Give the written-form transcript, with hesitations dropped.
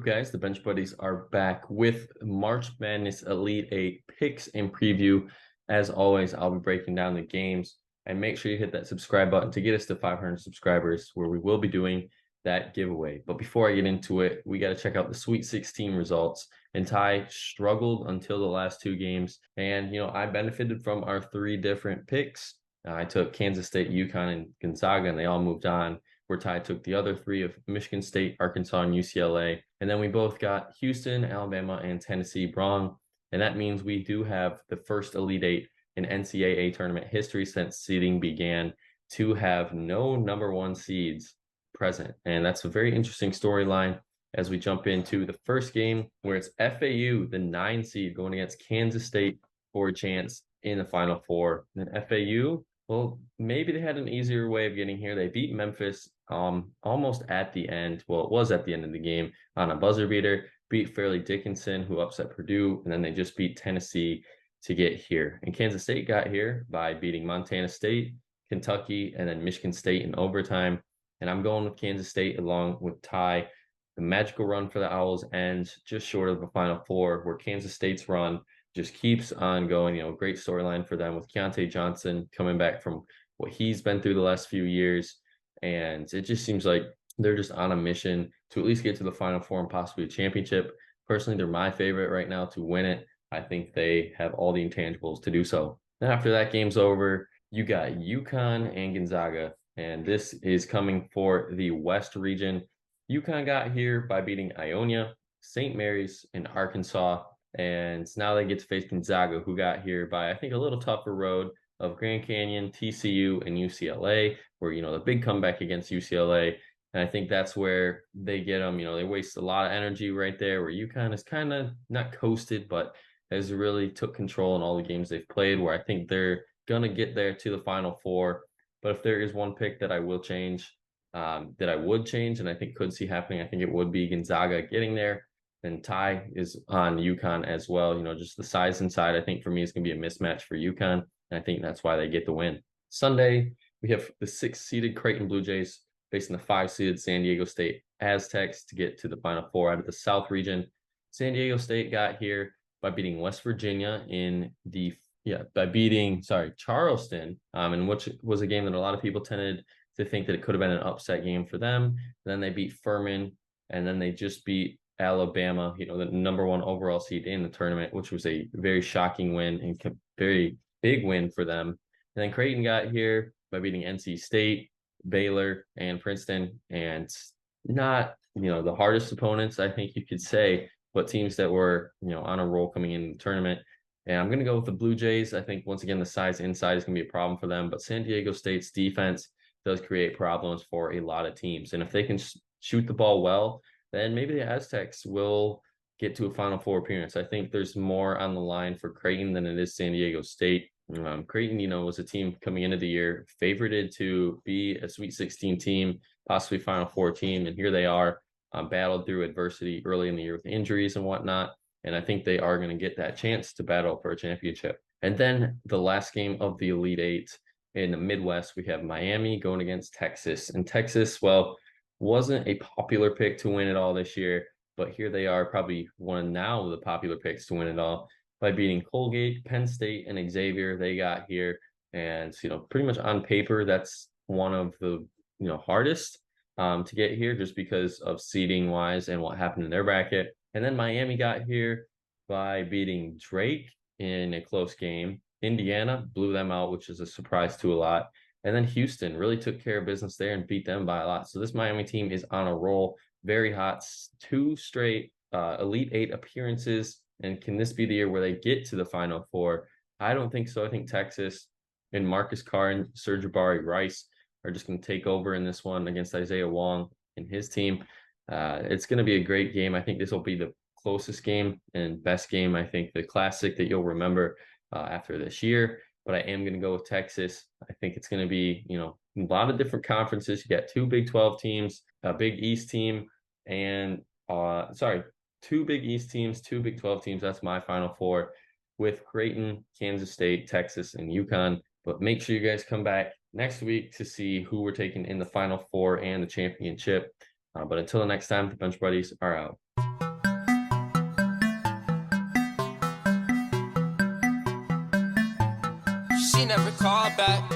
up, guys? The Bench Buddies are back with March Madness Elite Eight picks and preview. As always, I'll be breaking down the games, and make sure you hit that subscribe button to get us to 500 subscribers, where we will be doing that giveaway. But before I get into it, we got to check out the Sweet 16 results. And Ty struggled until the last two games, and I benefited from our three different picks. I took Kansas State, UConn, and Gonzaga, and they all moved on. Where Ty took the other three of Michigan State, Arkansas, and UCLA. And then we both got Houston, Alabama, and Tennessee wrong. And that means we do have the first Elite Eight in NCAA tournament history since seeding began to have no number one seeds present. And that's a very interesting storyline as we jump into the first game, where it's FAU, the 9 seed, going against Kansas State for a chance in the Final Four. And FAU, well, maybe they had an easier way of getting here. They beat Memphis almost at the end. Well, it was at the end of the game on a buzzer beater, beat Fairleigh Dickinson, who upset Purdue, and then they just beat Tennessee to get here. And Kansas State got here by beating Montana State, Kentucky, and then Michigan State in overtime. And I'm going with Kansas State along with Ty. The magical run for the Owls ends just short of the Final Four, where Kansas State's run just keeps on going. Great storyline for them with Keontae Johnson coming back from what he's been through the last few years. And it just seems like they're just on a mission to at least get to the Final Four and possibly a championship. Personally, they're my favorite right now to win it. I think they have all the intangibles to do so. And after that game's over, you got UConn and Gonzaga. And this is coming for the West region. UConn got here by beating Ionia, St. Mary's, and Arkansas. And now they get to face Gonzaga, who got here by, I think, a little tougher road of Grand Canyon, TCU, and UCLA, where, the big comeback against UCLA. And I think that's where they get them. They waste a lot of energy right there, where UConn is kind of not coasted, but has really took control in all the games they've played, where I think they're going to get there to the Final Four. But if there is one pick that I will change, that I would change, and I think could see happening, I think it would be Gonzaga getting there. And Ty is on UConn as well. Just the size inside, I think for me is going to be a mismatch for UConn. And I think that's why they get the win. Sunday, we have the 6-seeded Creighton Blue Jays facing the 5-seeded San Diego State Aztecs to get to the Final Four out of the South region. San Diego State got here by beating West Virginia by beating Charleston, and which was a game that a lot of people tended to think that it could have been an upset game for them. Then they beat Furman, and then they just beat Alabama, the number one overall seed in the tournament, which was a very shocking win and very big win for them. And then Creighton got here by beating NC State, Baylor, and Princeton, and not, the hardest opponents, I think you could say, but teams that were, on a roll coming in the tournament. And I'm going to go with the Blue Jays. I think, once again, the size inside is going to be a problem for them, but San Diego State's defense does create problems for a lot of teams. And if they can shoot the ball well, then maybe the Aztecs will get to a Final Four appearance. I think there's more on the line for Creighton than it is San Diego State. Creighton, was a team coming into the year favorited to be a Sweet 16 team, possibly Final Four team, and here they are, battled through adversity early in the year with injuries and whatnot. And I think they are going to get that chance to battle for a championship. And then the last game of the Elite Eight in the Midwest, we have Miami going against Texas. And Texas, wasn't a popular pick to win it all this year, but here they are, probably one of now the popular picks to win it all by beating Colgate, Penn State, and Xavier. They got here, and pretty much on paper, that's one of the hardest to get here, just because of seeding wise and what happened in their bracket. And then Miami got here by beating Drake in a close game. Indiana blew them out, which is a surprise to a lot. And then Houston really took care of business there and beat them by a lot. So this Miami team is on a roll, very hot, 2 straight Elite Eight appearances. And can this be the year where they get to the Final Four? I don't think so. I think Texas and Marcus Carr and Sir'Jabari Rice are just going to take over in this one against Isaiah Wong and his team. It's going to be a great game. I think this will be the closest game and best game. I think the classic that you'll remember after this year. But I am going to go with Texas. I think it's going to be, a lot of different conferences. You got 2 Big 12 teams, a Big East team, and 2 Big East teams, 2 Big 12 teams. That's my Final Four with Creighton, Kansas State, Texas, and UConn. But make sure you guys come back next week to see who we're taking in the Final Four and the championship. But until the next time, the Bench Buddies are out. ain't never called back.